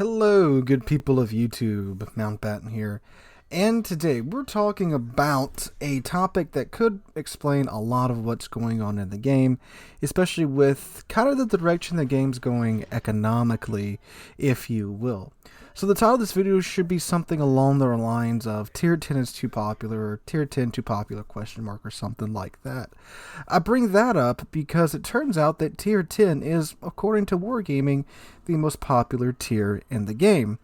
Hello, good people of YouTube. Mountbatten here. And today we're talking about a topic that could explain a lot of what's going on in the game, especially with kind of the direction the game's going economically, if you will. So the title of this video should be something along the lines of Tier 10 is too popular, or Tier 10 too popular, question mark, or something like that. I bring that up because it turns out that Tier 10 is, according to Wargaming, the most popular tier in the game.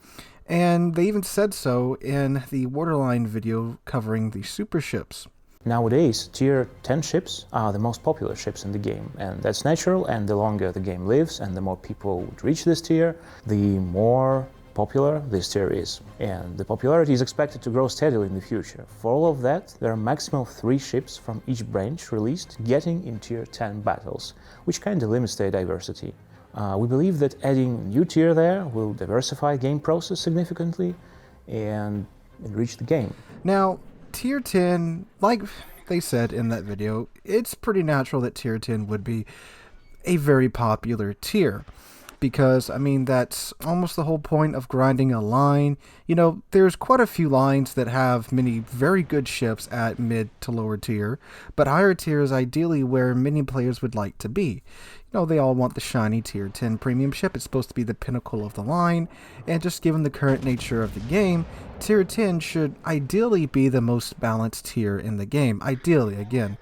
And they even said so in the Waterline video covering the super ships. Nowadays, tier 10 ships are the most popular ships in the game, and that's natural, and the longer the game lives and the more people would reach this tier, the more popular this tier is. And the popularity is expected to grow steadily in the future. For all of that, there are a maximum of 3 ships from each branch released getting in tier 10 battles, which kind of limits their diversity. We believe that adding new tier there will diversify game process significantly and enrich the game. Now, Tier 10, like they said in that video, it's pretty natural that Tier 10 would be a very popular tier. Because, I mean, that's almost the whole point of grinding a line. You know, there's quite a few lines that have many very good ships at mid to lower tier, but higher tier is ideally where many players would like to be. You know, they all want the shiny Tier 10 premium ship. It's supposed to be the pinnacle of the line, and just given the current nature of the game, Tier 10 should ideally be the most balanced tier in the game. Ideally, again,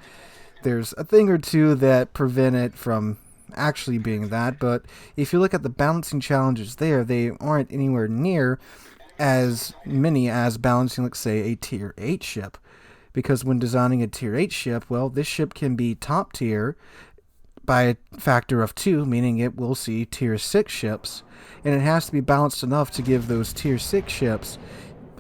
there's a thing or two that prevent it from actually being that, but if you look at the balancing challenges there, they aren't anywhere near as many as balancing, let's say, a Tier 8 ship. Because when designing a Tier 8 ship, well, this ship can be top tier by a factor of 2, meaning it will see Tier 6 ships, and it has to be balanced enough to give those Tier 6 ships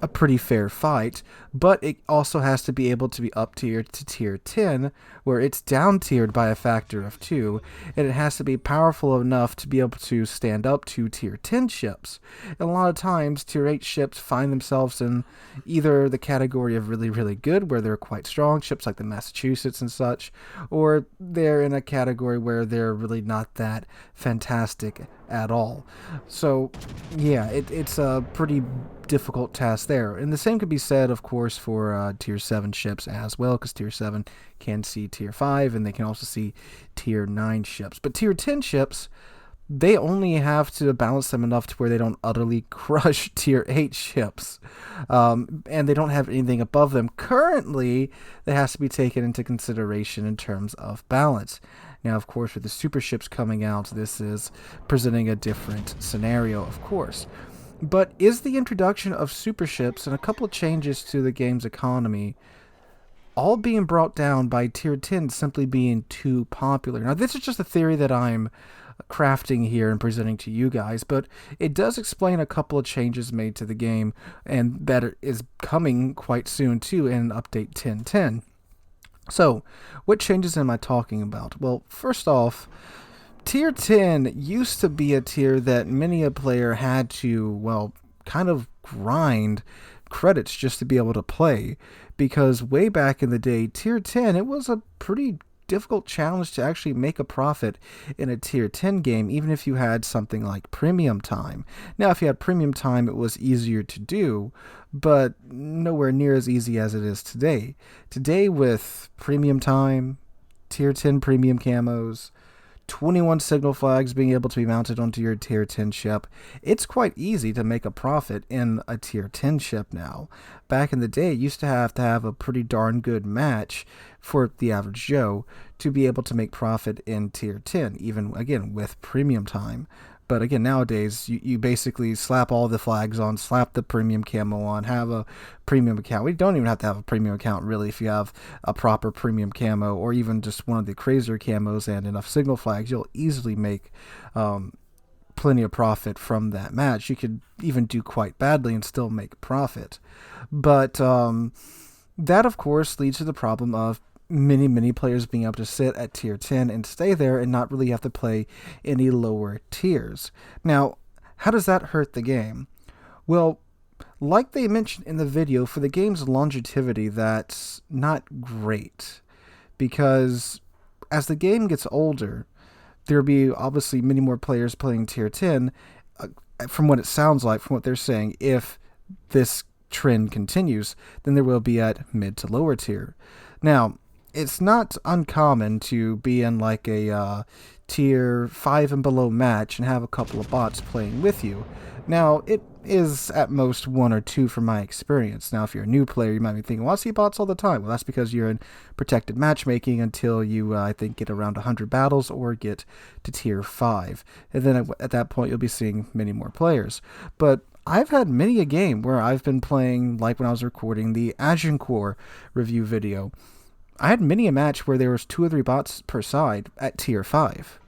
a pretty fair fight, but it also has to be able to be up tiered to Tier 10, where it's down tiered by a factor of 2, and it has to be powerful enough to be able to stand up to Tier 10 ships. And a lot of times, Tier 8 ships find themselves in either the category of really, really good, where they're quite strong, ships like the Massachusetts and such, or they're in a category where they're really not that fantastic at all. So, yeah, it's a pretty difficult task there. And the same could be said, of course, for Tier 7 ships as well, because Tier 7 can see Tier 5, and they can also see Tier 9 ships. But Tier 10 ships, they only have to balance them enough to where they don't utterly crush Tier 8 ships. And they don't have anything above them currently that has to be taken into consideration in terms of balance. Now, of course, with the super ships coming out, this is presenting a different scenario, of course. But is the introduction of super ships and a couple of changes to the game's economy all being brought down by Tier 10 simply being too popular? Now, this is just a theory that I'm crafting here and presenting to you guys, but it does explain a couple of changes made to the game, and that is coming quite soon, too, in Update 10.10. So, what changes am I talking about? Well, first off, Tier 10 used to be a tier that many a player had to, well, kind of grind credits just to be able to play, because way back in the day, Tier 10, it was a pretty difficult challenge to actually make a profit in a Tier 10 game, even if you had something like premium time. Now, if you had premium time, it was easier to do, but nowhere near as easy as it is today. Today, with premium time, Tier 10 premium camos, 21 signal flags being able to be mounted onto your Tier 10 ship, it's quite easy to make a profit in a Tier 10 ship now. Back in the day, you used to have a pretty darn good match for the average Joe to be able to make profit in Tier 10, even, again, with premium time. But again, nowadays, you basically slap all the flags on, slap the premium camo on, have a premium account. We don't even have to have a premium account, really, if you have a proper premium camo, or even just one of the crazier camos and enough signal flags, you'll easily make plenty of profit from that match. You could even do quite badly and still make profit. But that, of course, leads to the problem of many players being able to sit at Tier 10 and stay there and not really have to play any lower tiers. Now, how does that hurt the game? Well, like they mentioned in the video, for the game's longevity, that's not great, because as the game gets older, there'll be obviously many more players playing Tier 10. from what it sounds like, from what they're saying, if this trend continues, then there will be at mid to lower tier. Now, it's not uncommon to be in like a tier 5 and below match and have a couple of bots playing with you. Now, it is at most 1 or 2 from my experience. Now, if you're a new player, you might be thinking, well, I see bots all the time. Well, that's because you're in protected matchmaking until you, I think, get around 100 battles or get to tier 5. And then at that point, you'll be seeing many more players. But I've had many a game where I've been playing, like when I was recording the Agincourt review video. I had many a match where there was 2 or 3 bots per side at tier 5.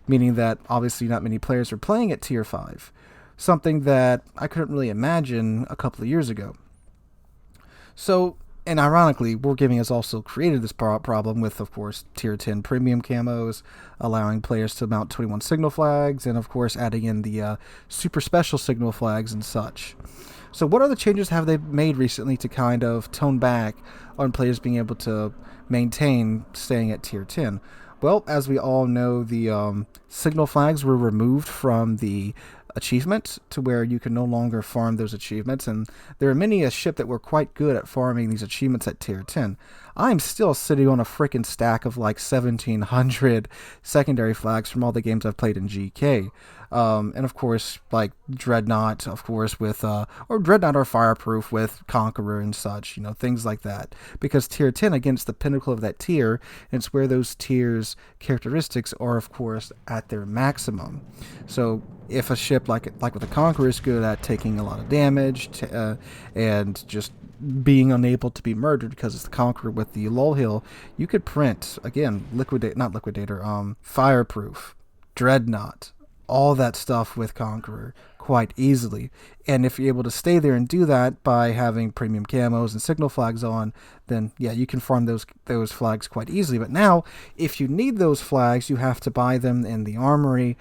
Meaning that obviously not many players were playing at tier 5. Something that I couldn't really imagine a couple of years ago. So, and ironically, Wargaming has also created this problem with, of course, tier 10 premium camos, allowing players to mount 21 signal flags, and of course adding in the super special signal flags and such. So what other changes have they made recently to kind of tone back on players being able to maintain staying at tier 10? Well, as we all know, the signal flags were removed from the achievement to where you can no longer farm those achievements, and there are many a ship that were quite good at farming these achievements at tier 10. I'm still sitting on a freaking stack of like 1,700 secondary flags from all the games I've played in GK. And of course, like Dreadnought, of course, with, or Dreadnought or Fireproof with Conqueror and such, things like that. Because tier 10, again, it's the pinnacle of that tier, and it's where those tiers' characteristics are, of course, at their maximum. So if a ship like with the Conqueror is good at taking a lot of damage and just being unable to be murdered because it's the Conqueror with the Lull Hill, you could print, again, Fireproof, Dreadnought, all that stuff with Conqueror quite easily. And if you're able to stay there and do that by having premium camos and signal flags on, then yeah, you can farm those flags quite easily. But now, if you need those flags, you have to buy them in the armory.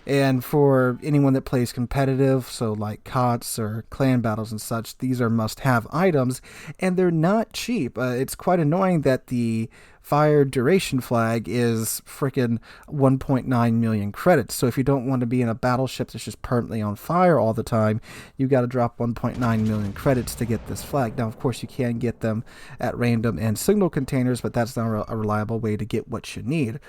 And for anyone that plays competitive, so like COTS or clan battles and such, these are must-have items, and they're not cheap. It's quite annoying that the fire duration flag is frickin' 1.9 million credits. So if you don't want to be in a battleship that's just permanently on fire all the time, you got to drop 1.9 million credits to get this flag. Now, of course, you can get them at random and signal containers, but that's not a reliable way to get what you need.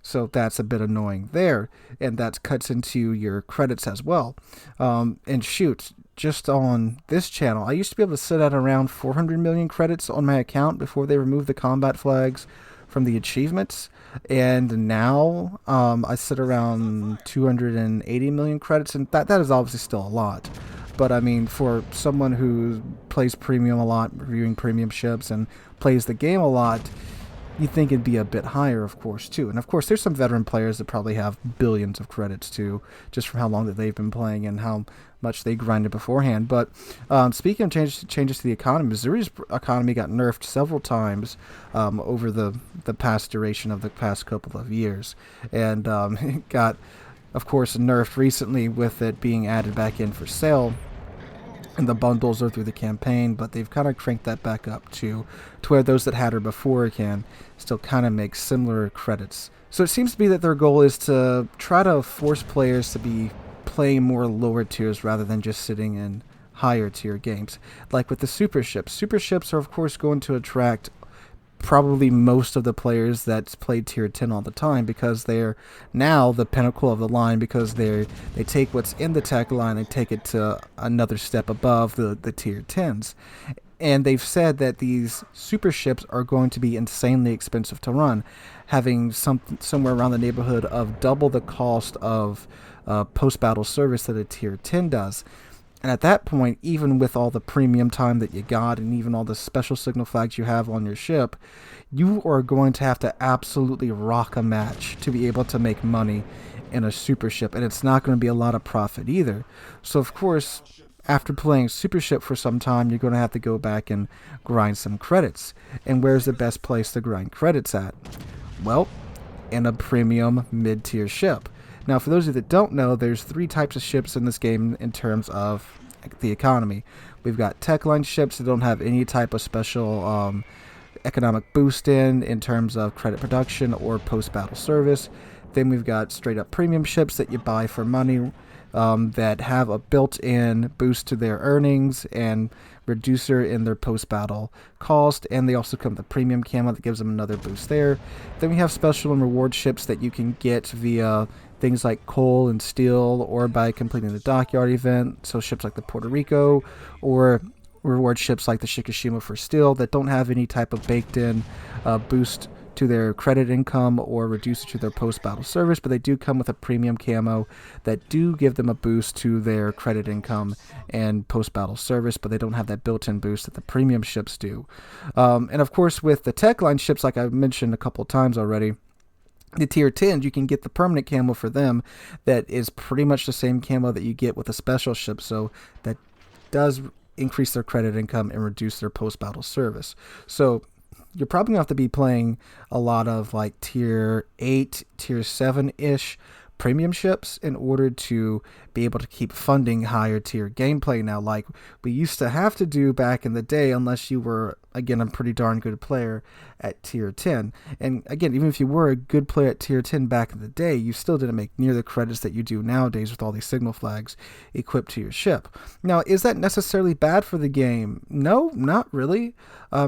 So that's a bit annoying there, and that cuts into your credits as well. And shoot, just on this channel, I used to be able to sit at around 400 million credits on my account before they removed the combat flags from the achievements, and now I sit around 280 million credits, and that is obviously still a lot. But I mean, for someone who plays premium a lot, reviewing premium ships, and plays the game a lot, you'd think it'd be a bit higher, of course, too. And of course, there's some veteran players that probably have billions of credits, too, just from how long that they've been playing and how much they grinded beforehand. But speaking of changes to the economy, Missouri's economy got nerfed several times over the past duration of the past couple of years. And it got, of course, nerfed recently with it being added back in for sale. And the bundles are through the campaign, but they've kind of cranked that back up to where those that had her before can still kind of make similar credits. So it seems to be that their goal is to try to force players to be playing more lower tiers rather than just sitting in higher tier games. Like with the super ships. Super ships are, of course, going to attract probably most of the players that's played tier 10 all the time, because they're now the pinnacle of the line, because they take what's in the tech line and take it to another step above the tier 10s. And they've said that these super ships are going to be insanely expensive to run, having somewhere around the neighborhood of double the cost of post-battle service that a tier 10 does. And at that point, even with all the premium time that you got and even all the special signal flags you have on your ship, you are going to have to absolutely rock a match to be able to make money in a super ship. And it's not going to be a lot of profit either. So, of course, after playing super ship for some time, you're going to have to go back and grind some credits. And where's the best place to grind credits at? Well, in a premium mid-tier ship. Now, for those of you that don't know, there's 3 types of ships in this game in terms of the economy. We've got tech line ships that don't have any type of special economic boost in terms of credit production or post-battle service. Then we've got straight up premium ships that you buy for money, that have a built-in boost to their earnings and reducer in their post-battle cost, and they also come with a premium camo that gives them another boost there. Then we have special and reward ships that you can get via things like coal and steel, or by completing the dockyard event, so ships like the Puerto Rico, or reward ships like the Shikishima for steel that don't have any type of baked-in boost to their credit income or reduce it to their post-battle service, but they do come with a premium camo that do give them a boost to their credit income and post-battle service, but they don't have that built-in boost that the premium ships do. And of course, with the tech line ships, like I've mentioned a couple of times already, the tier 10s, you can get the permanent camo for them that is pretty much the same camo that you get with a special ship, so that does increase their credit income and reduce their post-battle service. So you're probably going to have to be playing a lot of like tier 8, tier 7-ish premium ships in order to be able to keep funding higher tier gameplay now, like we used to have to do back in the day, unless you were, again, a pretty darn good player at tier 10. And again, even if you were a good player at tier 10 back in the day, you still didn't make near the credits that you do nowadays with all these signal flags equipped to your ship. Now, is that necessarily bad for the game? No, not really.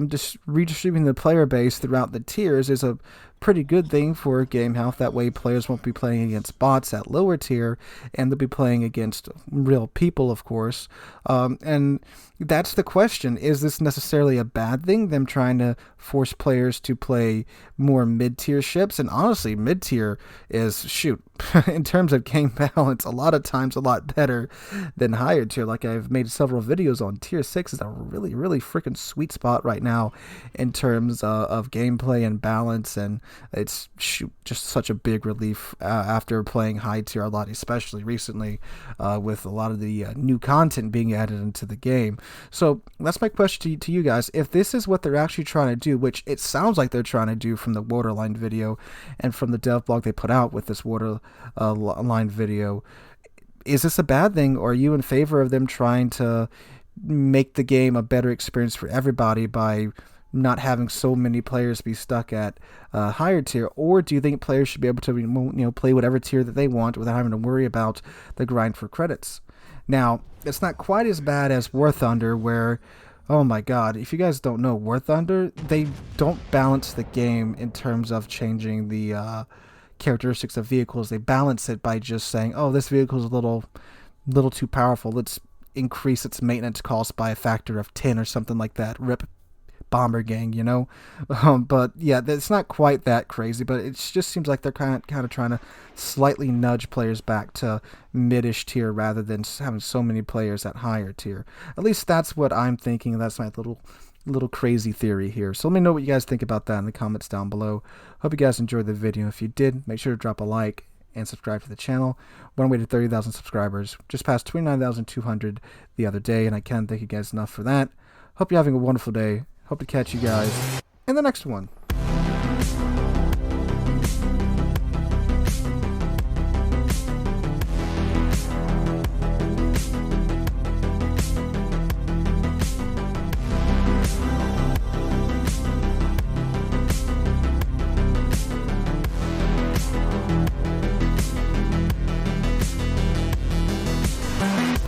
Just redistributing the player base throughout the tiers is a pretty good thing for game health. That way players won't be playing against bots at lower tier, and they'll be playing against real people, of course. And that's the question. Is this necessarily a bad thing, them trying to force players to play more mid-tier ships? And honestly, mid-tier is, shoot, in terms of game balance, a lot of times a lot better than higher tier. Like I've made several videos on, tier 6 is a really, really freaking sweet spot right now in terms of gameplay and balance, and it's, shoot, just such a big relief after playing high tier a lot, especially recently with a lot of the new content being added into the game. So that's my question to you guys. If this is what they're actually trying to do, which it sounds like they're trying to do from the Waterline video and from the dev blog they put out with this Waterline video, is this a bad thing, or are you in favor of them trying to make the game a better experience for everybody by not having so many players be stuck at higher tier? Or do you think players should be able to play whatever tier that they want without having to worry about the grind for credits? Now, it's not quite as bad as War Thunder, where, oh my god, if you guys don't know War Thunder, they don't balance the game in terms of changing the characteristics of vehicles. They balance it by just saying, oh, this vehicle is a little too powerful, let's increase its maintenance cost by a factor of 10 or something like that. Rip Bomber Gang, you know. But yeah, it's not quite that crazy, but it just seems like they're kind of trying to slightly nudge players back to mid-ish tier rather than having so many players at higher tier. At least that's what I'm thinking. That's my little crazy theory here. So let me know what you guys think about that in the comments down below. Hope you guys enjoyed the video. If you did, make sure to drop a like and subscribe to the channel. We're on our way to 30,000 subscribers. Just passed 29,200 the other day, and I can't thank you guys enough for that. Hope you're having a wonderful day. Hope to catch you guys in the next one.